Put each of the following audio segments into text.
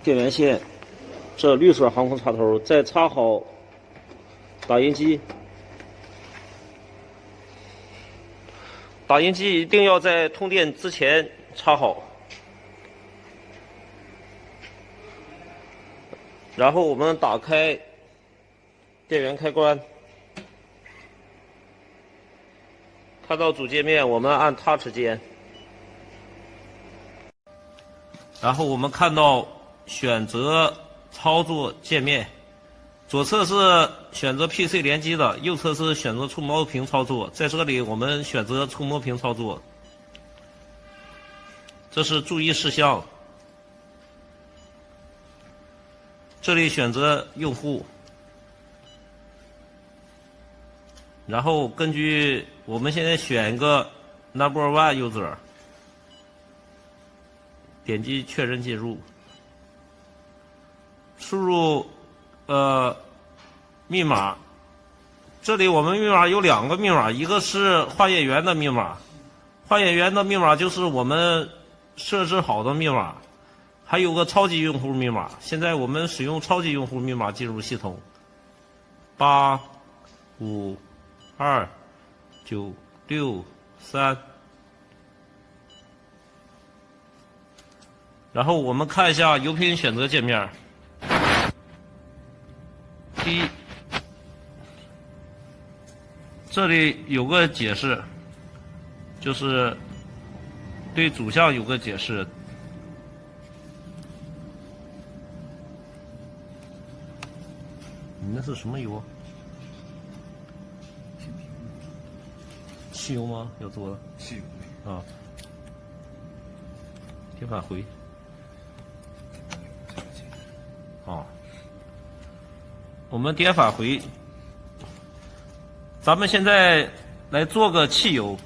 电源线，这绿色航空插头，再插好打印机。打印机一定要在通电之前插好。然后我们打开电源开关，看到主界面，我们按 Touch 键，然后我们看到选择操作界面，左侧是选择 PC 联机的，右侧是选择触摸屏操作。在这里我们选择触摸屏操作，这是注意事项。这里选择用户，然后根据我们现在选一个 Number One User， 点击确认进入，输入密码。这里我们密码有2个密码，一个是化验员的密码，化验员的密码就是我们设置好的密码。还有个超级用户密码，现在我们使用超级用户密码进入系统，8529663。然后我们看一下油品选择界面。第一，这里有个解释，就是对主项有个解释。你那是什么油？汽油吗？要做的？汽油。啊。点返回。啊。我们点返回。咱们现在来做个汽油。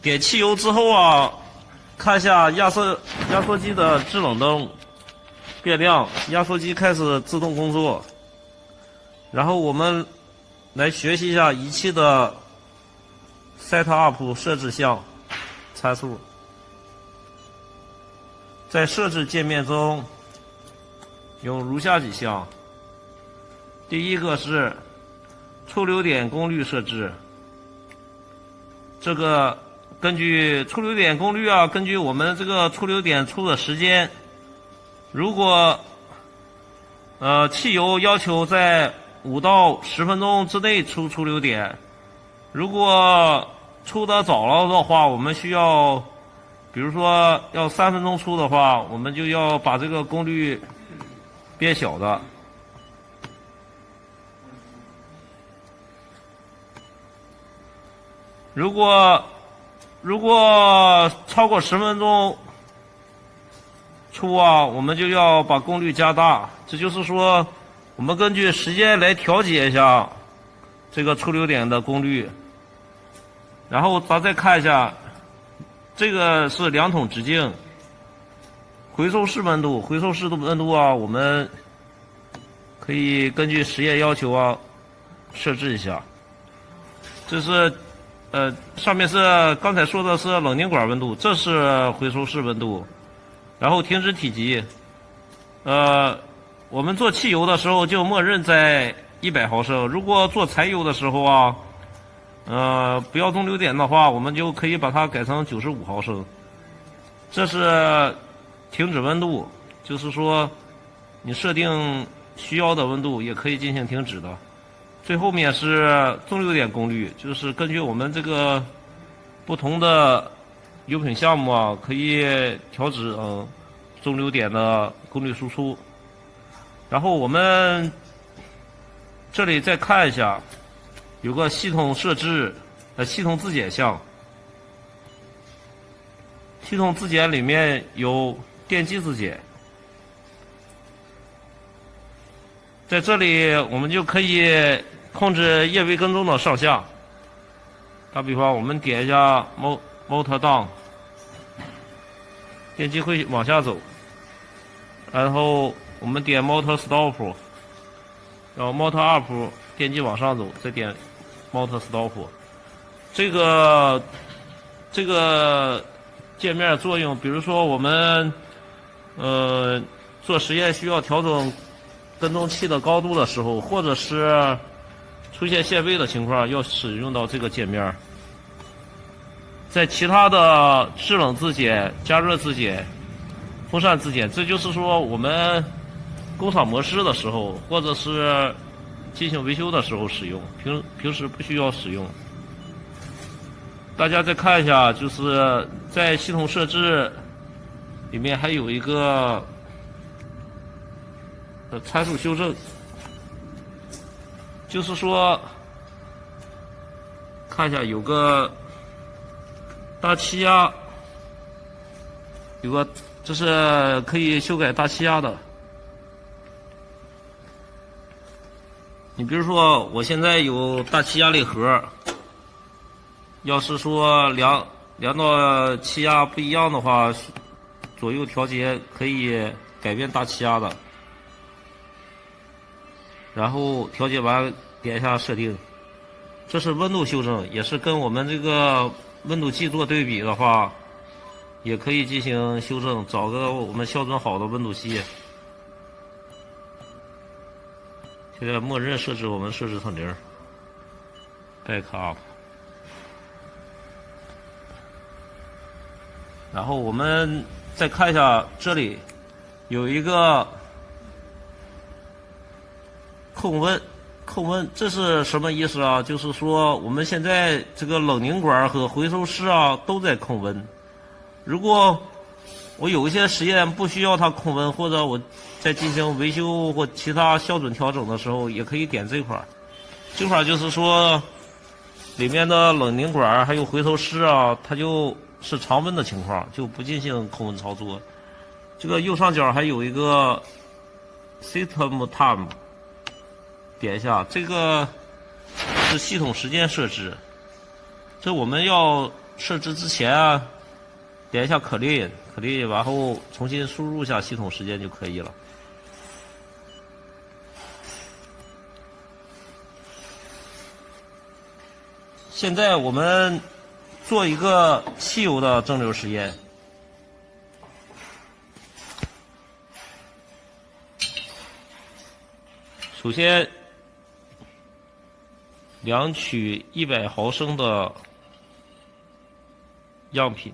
点汽油之后啊。看一下压缩机的制冷灯变亮，压缩机开始自动工作。然后我们来学习一下仪器的 Setup 设置项参数。在设置界面中有如下几项。第一个是出流点功率设置，这个根据出流点功率啊，根据我们这个出流点出的时间，如果汽油要求在5到10分钟之内出流点，如果出的早了的话，我们需要，比如说要3分钟出的话，我们就要把这个功率变小的。如果超过10分钟出啊，我们就要把功率加大。这就是说，我们根据时间来调节一下这个出流点的功率。然后咱再看一下，这个是2桶直径，回收室温度，啊，我们可以根据实验要求啊设置一下。这是。上面是刚才说的是冷凝管温度，这是回收室温度，然后停止体积，我们做汽油的时候就默认在100毫升，如果做柴油的时候啊，不要中流点的话，我们就可以把它改成95毫升。这是停止温度，就是说你设定需要的温度也可以进行停止的。最后面是中流点功率，就是根据我们这个不同的油品项目啊，可以调整中流点的功率输出。然后我们这里再看一下，有个系统设置系统自检项。系统自检里面有电机自检，在这里我们就可以控制液位跟踪的上下。打比方，我们点一下 Motor Down， 电机会往下走。然后我们点 Motor Stop， 然后 Motor Up， 电机往上走，再点 Motor Stop。这个界面作用，比如说我们做实验需要调整跟踪器的高度的时候，或者是出现限位的情况，要使用到这个界面。在其他的制冷自检、加热自检、风扇自检，这就是说我们工厂模式的时候，或者是进行维修的时候使用，平时不需要使用。大家再看一下，就是在系统设置里面还有一个参数修正，就是说看一下有个大气压，有个这是可以修改大气压的。你比如说我现在有大气压力盒，要是说量到气压不一样的话，左右调节可以改变大气压的。然后调节完点一下设定，这是温度修正，也是跟我们这个温度计做对比的话，也可以进行修正，找个我们校准好的温度计。现在默认设置我们设置成0 ，back up。然后我们再看一下这里有一个控温，这是什么意思啊？就是说我们现在这个冷凝管和回收室啊都在控温。如果我有一些实验不需要它控温，或者我在进行维修或其他校准调整的时候，也可以点这块。这块就是说里面的冷凝管还有回收室啊，它就是常温的情况，就不进行控温操作。这个右上角还有一个 System Time， 点一下，这个是系统时间设置。这我们要设置之前啊，点一下clean，然后重新输入一下系统时间就可以了。现在我们做一个汽油的蒸馏实验。首先量取100毫升的样品，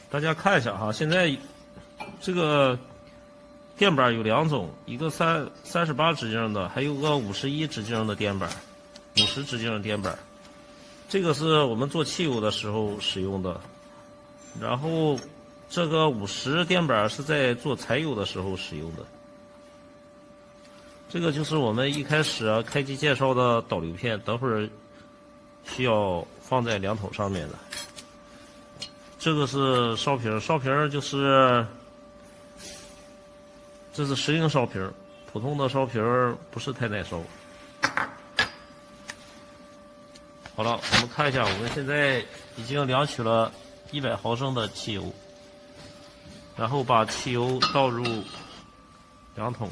大家看一下哈，现在这个电板有2种，一个38直径的，还有个51直径的电板，50直径的电板。这个是我们做汽油的时候使用的，然后这个50电板是在做柴油的时候使用的。这个就是我们一开始开机介绍的导流片，等会儿需要放在量筒上面的。这个是烧瓶，烧瓶就是这是石英烧瓶，普通的烧瓶不是太耐烧。好了，我们看一下，我们现在已经量取了100毫升的汽油，然后把汽油倒入量筒。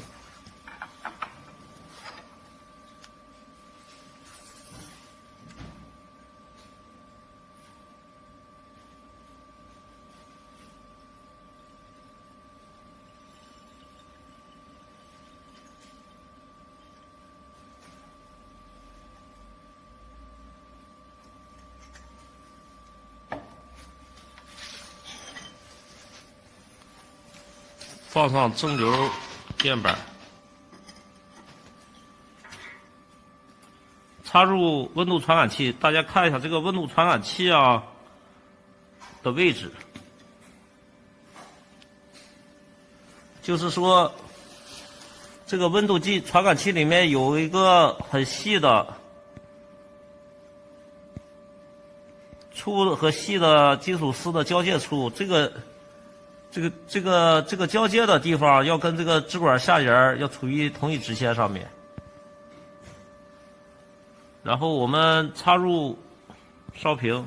放上蒸馏电板，插入温度传感器。大家看一下这个温度传感器啊的位置，就是说这个温度计传感器里面有一个很细的粗和细的金属丝的交界处，这个交接的地方要跟这个支管下沿要处于同一直线上面。然后我们插入烧瓶，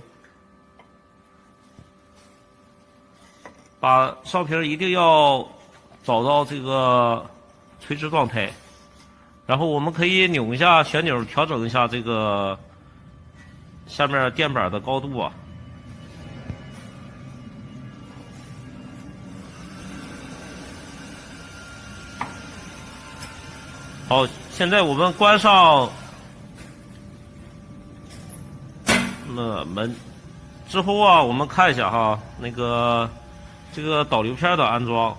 把烧瓶一定要找到这个垂直状态，然后我们可以扭一下旋钮，调整一下这个下面垫板的高度啊。好，现在我们关上门之后啊，我们看一下哈，这个导流片的安装。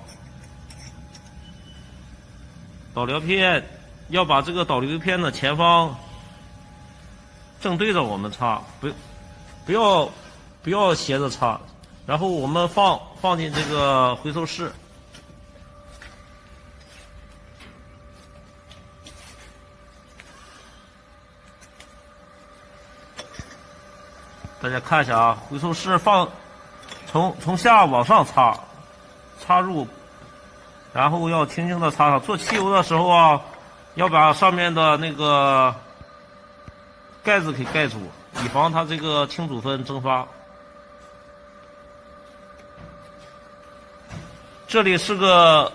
导流片要把这个导流片的前方正对着我们插，不要斜着插。然后我们放进这个回收室。大家看一下啊，回收室从下往上插入，然后要轻轻的插上。做汽油的时候啊，要把上面的那个盖子给盖住，以防它这个氢组分蒸发。这里是个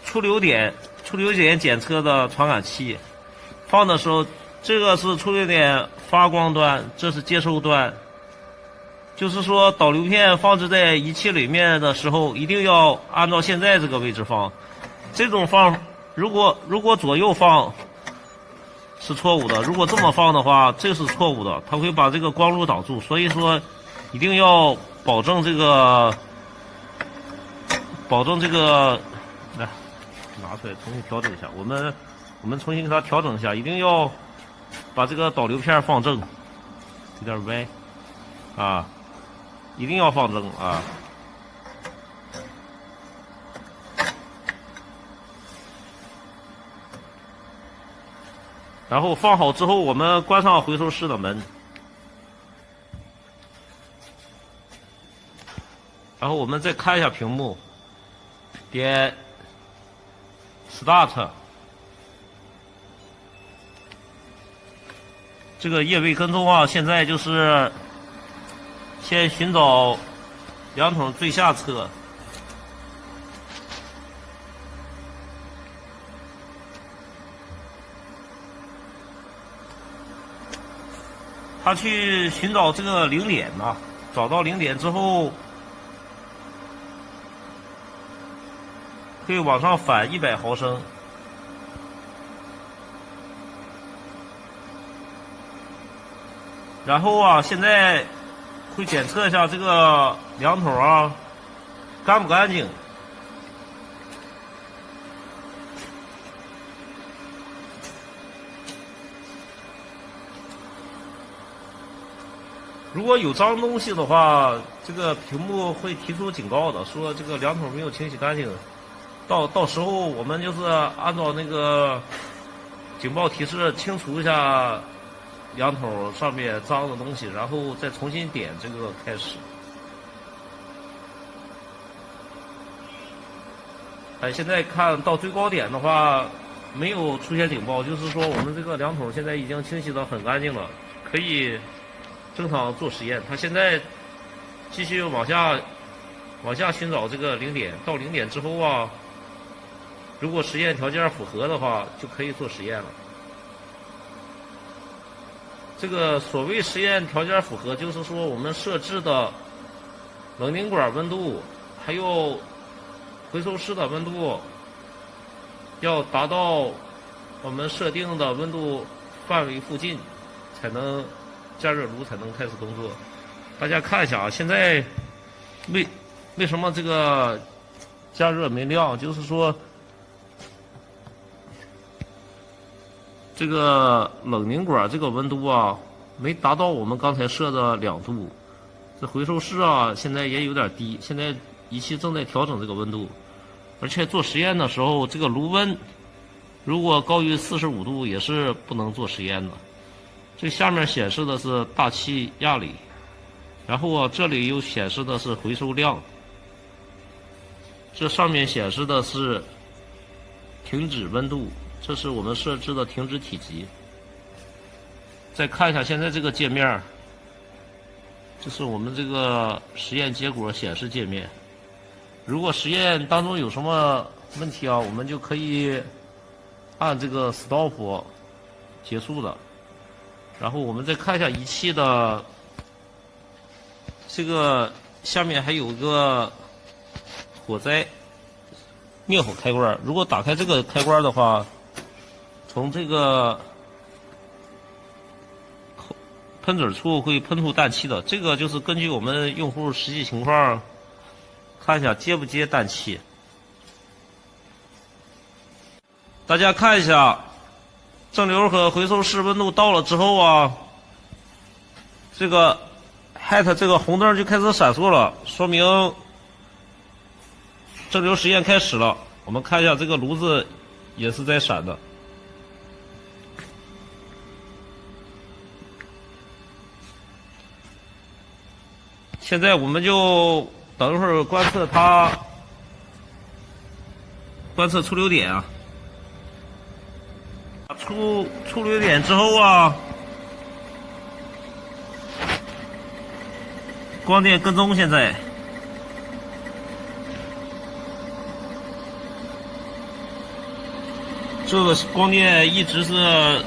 出流点检测的传感器，放的时候，这个是出流点发光端，这是接收端。就是说，导流片放置在仪器里面的时候，一定要按照现在这个位置放。这种放，如果左右放是错误的，如果这么放的话，这是错误的，它会把这个光路挡住。所以说，一定要保证这个，来拿出来重新调整一下。我们重新给它调整一下，一定要把这个导流片放正，有点歪啊。一定要放正啊！然后放好之后，我们关上回收室的门，然后我们再看一下屏幕，点 Start， 这个液位跟踪啊，现在就是。先寻找两桶最下侧，他去寻找这个零点呐，找到零点之后，可以往上反100毫升，然后啊，现在。会检测一下这个两桶啊干不干净。如果有脏东西的话，这个屏幕会提出警告的，说这个两桶没有清洗干净。到时候我们就是按照那个警报提示清除一下。两桶上面脏的东西，然后再重新点这个开始。现在看到最高点的话，没有出现警报，就是说我们这个两桶现在已经清洗得很干净了，可以正常做实验。它现在继续往下寻找这个零点，到零点之后啊，如果实验条件符合的话，就可以做实验了。这个所谓实验条件符合，就是说我们设置的冷凝管温度，还有回收室的温度，要达到我们设定的温度范围附近，才能加热炉才能开始工作。大家看一下啊，现在为什么这个加热没亮？就是说。这个冷凝管这个温度啊，没达到我们刚才设的2度。这回收室啊，现在也有点低。现在仪器正在调整这个温度，而且做实验的时候，这个炉温如果高于45度，也是不能做实验的。这下面显示的是大气压力，然后啊，这里又显示的是回收量，这上面显示的是停止温度。这是我们设置的停止体积。再看一下现在这个界面，这是我们这个实验结果显示界面。如果实验当中有什么问题啊，我们就可以按这个 stop 结束的。然后我们再看一下仪器的这个下面还有一个火灾灭火开关。如果打开这个开关的话，从这个喷嘴处会喷出氮气的。这个就是根据我们用户实际情况看一下接不接氮气。大家看一下正流和回收室温度到了之后啊，这个 HAT 这个红灯就开始闪烁了，说明正流实验开始了。我们看一下这个炉子也是在闪的。现在我们就等一会儿观测它，观测出流点啊。出流点之后啊，光电跟踪现在。这个光电一直是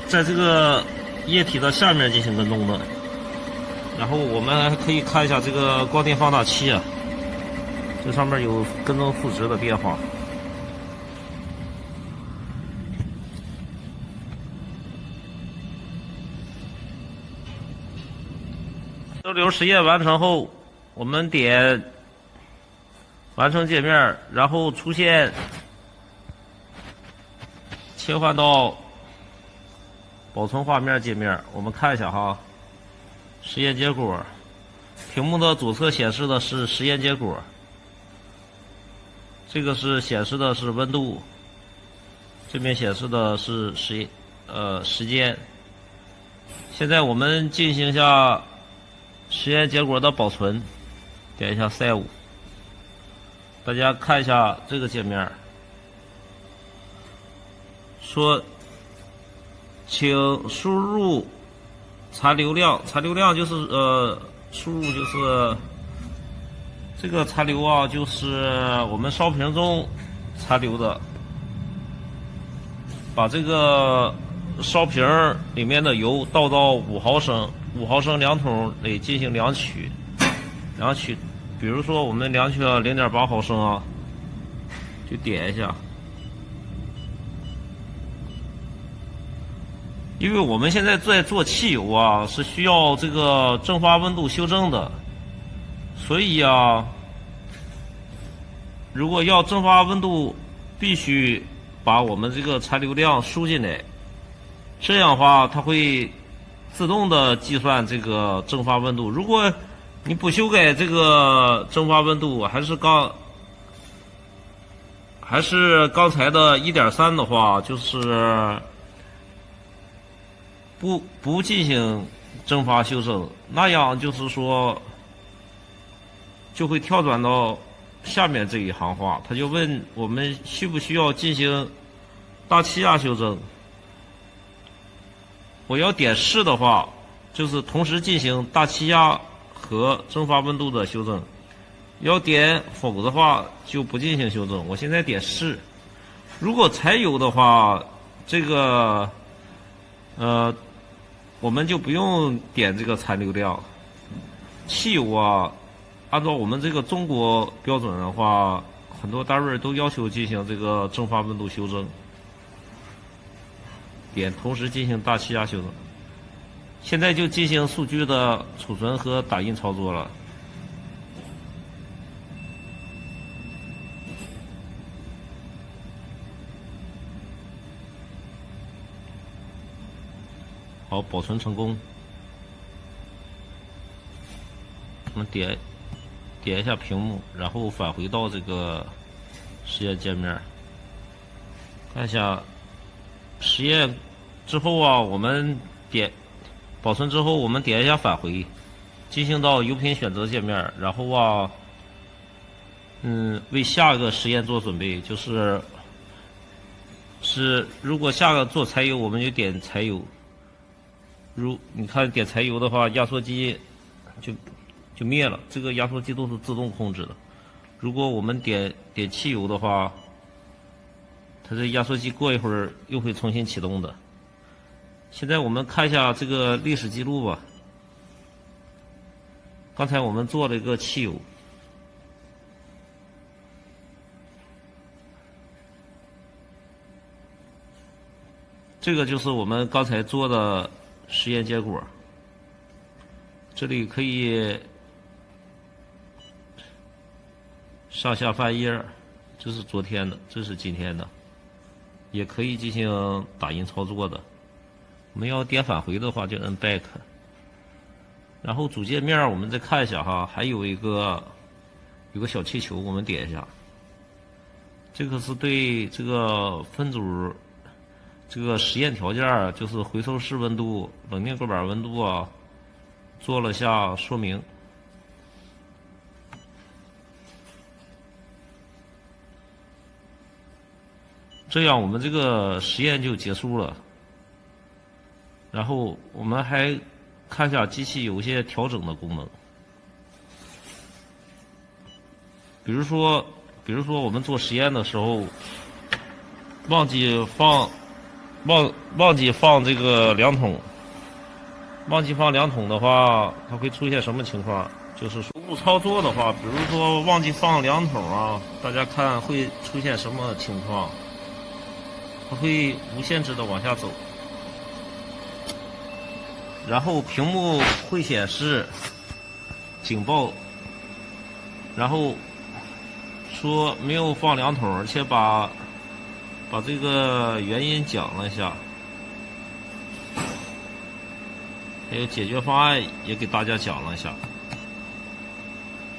在这个液体的下面进行跟踪的。然后我们还可以看一下这个光电放大器啊，这上面有跟踪负值的变化。正流实验完成后，我们点完成界面，然后出现切换到保存画面界面。我们看一下哈，实验结果，屏幕的左侧显示的是实验结果，这个是显示的是温度，这边显示的是时间。现在我们进行一下实验结果的保存，点一下 Save。大家看一下这个界面，说请输入残留量，残留量就是输入就是这个残留啊，就是我们烧瓶中残留的，把这个烧瓶里面的油倒到5毫升量筒里进行量取，比如说我们量取了0.8毫升啊，就点一下。因为我们现在在做汽油啊，是需要这个蒸发温度修正的，所以啊，如果要蒸发温度，必须把我们这个残留量输进来，这样的话它会自动的计算这个蒸发温度。如果你不修改这个蒸发温度，还是刚才的 1.3 的话，就是不进行蒸发修正，那样就是说就会跳转到下面这一行话，他就问我们需不需要进行大气压修正。我要点是的话，就是同时进行大气压和蒸发温度的修正；要点否的话，就不进行修正。我现在点是。如果柴油的话，这个我们就不用点这个残留量。汽油啊，按照我们这个中国标准的话，很多单位都要求进行这个蒸发温度修正。点同时进行大气压修正。现在就进行数据的储存和打印操作了。好，保存成功。我们点一下屏幕，然后返回到这个实验界面，看一下实验之后啊，我们保存之后，我们点一下返回，进行到油品选择界面，然后啊，为下一个实验做准备，就是如果下个做柴油，我们就点柴油。你看点柴油的话，压缩机就灭了，这个压缩机都是自动控制的。如果我们点汽油的话，它这压缩机过一会儿又会重新启动的。现在我们看一下这个历史记录吧。刚才我们做了一个汽油，这个就是我们刚才做的实验结果。这里可以上下翻页，这是昨天的，这是今天的，也可以进行打印操作的。我们要点返回的话，就摁 Back。然后主界面我们再看一下哈，还有个小气球，我们点一下。这个是对这个分组这个实验条件，就是回收室温度、冷凝隔板温度啊，做了下说明。这样我们这个实验就结束了。然后我们还看一下机器有一些调整的功能，比如说我们做实验的时候忘记放这个量筒，忘记放量筒的话，它会出现什么情况？就是说误操作的话，比如说忘记放量筒啊，大家看会出现什么情况？它会无限制的往下走。然后屏幕会显示警报，然后说没有放量筒，而且把这个原因讲了一下，还有解决方案也给大家讲了一下。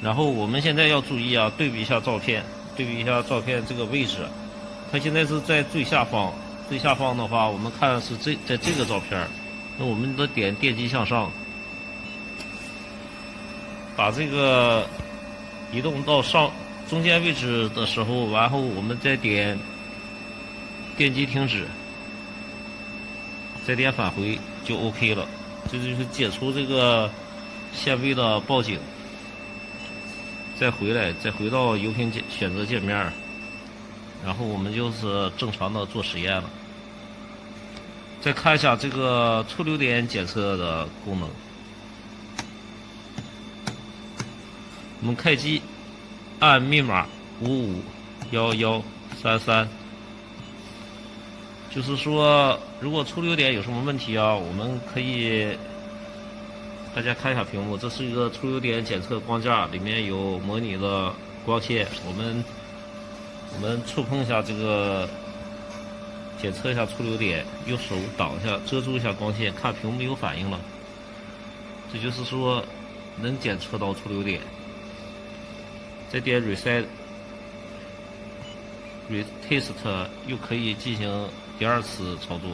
然后我们现在要注意啊，对比一下照片这个位置，它现在是在最下方，最下方的话，我们看是在这个照片。那我们的点电机向上，把这个移动到中间位置的时候，然后我们再点电机停止，再点返回就 OK 了。这就是解除这个限位的报警，再回到油品选择界面，然后我们就是正常的做实验了。再看一下这个出流点检测的功能。我们开机，按密码551133，就是说，如果出流点有什么问题啊，我们可以大家看一下屏幕，这是一个出流点检测光架，里面有模拟的光线，我们触碰一下这个。检测一下出流点，用手挡一下，遮住一下光线，看屏幕有反应了。这就是说能检测到出流点。再点 retest 又可以进行第二次操作。